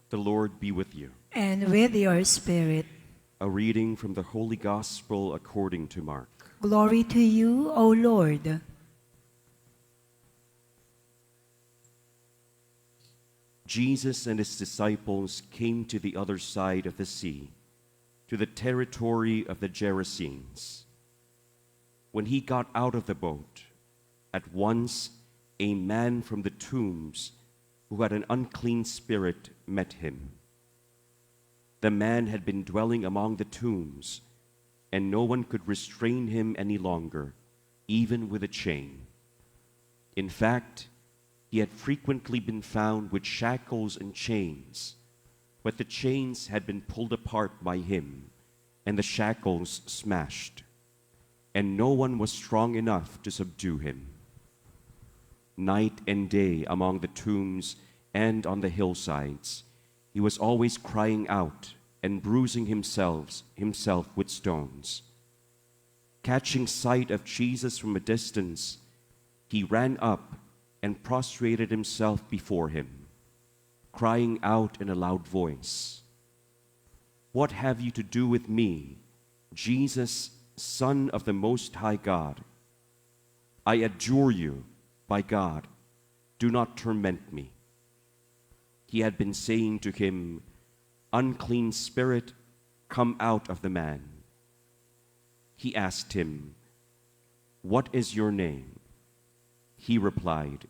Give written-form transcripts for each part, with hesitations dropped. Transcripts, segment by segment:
The Lord be with you. And with your spirit. A reading from the Holy Gospel according to Mark. Glory to you, O Lord. Jesus and his disciples came to the other side of the sea, to the territory of the Gerasenes. When he got out of the boat, at once a man from the tombs who had an unclean spirit met him. The man had been dwelling among the tombs, and no one could restrain him any longer, even with a chain. In fact, he had frequently been found with shackles and chains, but the chains had been pulled apart by him, and the shackles smashed, and no one was strong enough to subdue him. Night and day among the tombs and on the hillsides, he was always crying out and bruising himself with stones. Catching sight of Jesus from a distance, he ran up and prostrated himself before him, crying out in a loud voice, "What have you to do with me, Jesus, Son of the Most High God? I adjure you, by God, do not torment me." He had been saying to him, "Unclean spirit, come out of the man." He asked him, "What is your name?" He replied,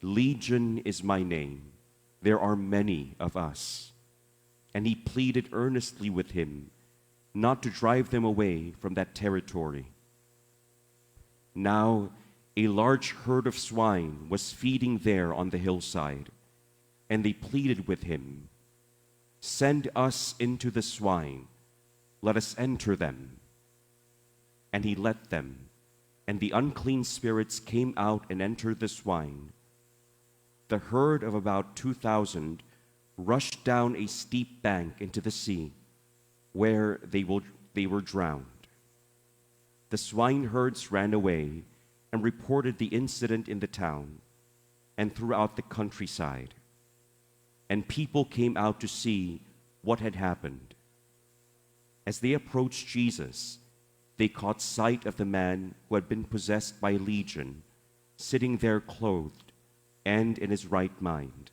"Legion is my name. There are many of us." And he pleaded earnestly with him not to drive them away from that territory. Now, a large herd of swine was feeding there on the hillside, and they pleaded with him, "Send us into the swine, let us enter them." And he let them, and the unclean spirits came out and entered the swine. The herd of about 2,000 rushed down a steep bank into the sea, where they were drowned. The swineherds ran away and reported the incident in the town and throughout the countryside. And people came out to see what had happened. As they approached Jesus, they caught sight of the man who had been possessed by Legion, sitting there clothed and in his right mind,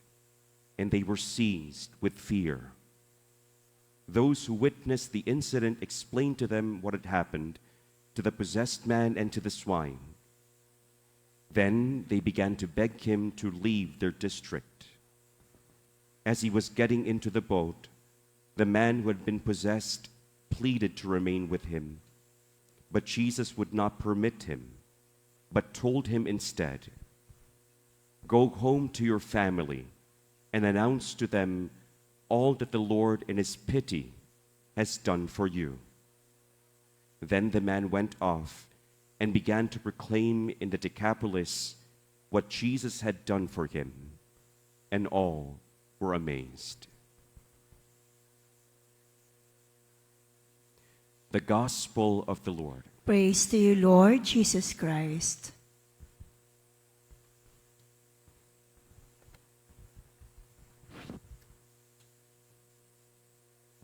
and they were seized with fear. Those who witnessed the incident explained to them what had happened to the possessed man and to the swine. Then they began to beg him to leave their district. As he was getting into the boat, the man who had been possessed pleaded to remain with him. But Jesus would not permit him, but told him instead, "Go home to your family and announce to them all that the Lord in his pity has done for you." Then the man went off and began to proclaim in the Decapolis what Jesus had done for him, and all were amazed. The Gospel of the Lord. Praise to you, Lord Jesus Christ.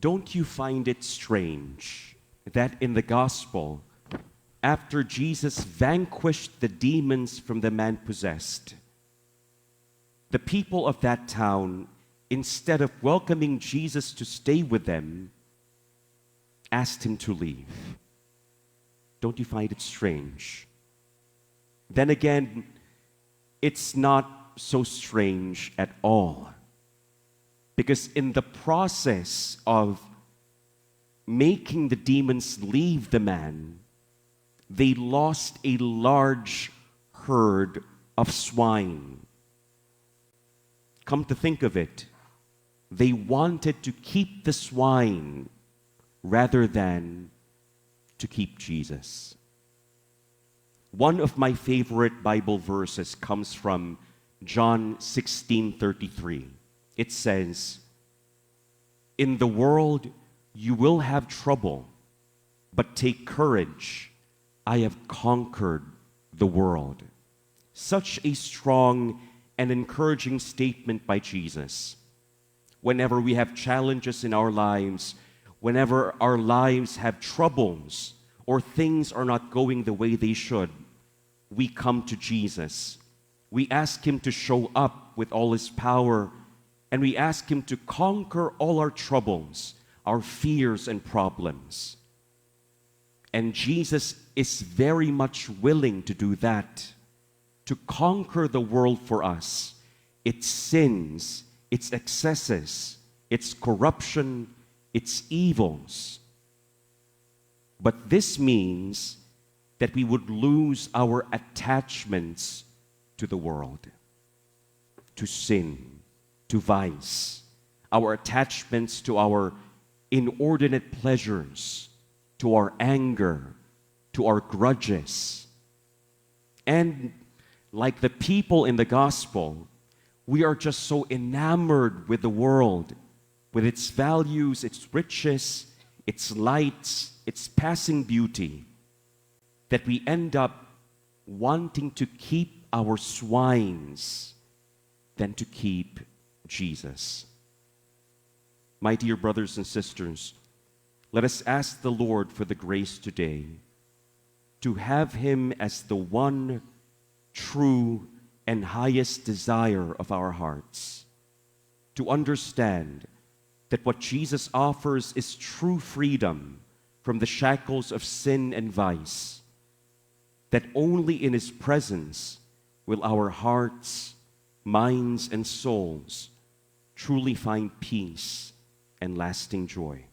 Don't you find it strange that in the Gospel, after Jesus vanquished the demons from the man possessed, the people of that town, instead of welcoming Jesus to stay with them, asked him to leave? Don't you find it strange? Then again, it's not so strange at all. Because in the process of making the demons leave the man, they lost a large herd of swine. Come to think of it, they wanted to keep the swine rather than to keep Jesus. One of my favorite Bible verses comes from John 16:33. It says, "In the world you will have trouble, but take courage, I have conquered the world." Such a strong and encouraging statement by Jesus. whenever we have challenges in our lives, whenever our lives have troubles or things are not going the way they should, we come to Jesus. We ask Him to show up with all His power, and we ask Him to conquer all our troubles, our fears and problems. And Jesus is very much willing to do that, to conquer the world for us, its sins, its excesses, its corruption, its evils. But this means that we would lose our attachments to the world, to sin, to vice, our attachments to our inordinate pleasures, to our anger, to our grudges. And like the people in the gospel, we are just so enamored with the world, with its values, its riches, its lights, its passing beauty, that we end up wanting to keep our swines than to keep Jesus. My dear brothers and sisters, let us ask the Lord for the grace today to have Him as the one true and highest desire of our hearts, to understand that what Jesus offers is true freedom from the shackles of sin and vice, that only in His presence will our hearts, minds, and souls truly find peace and lasting joy.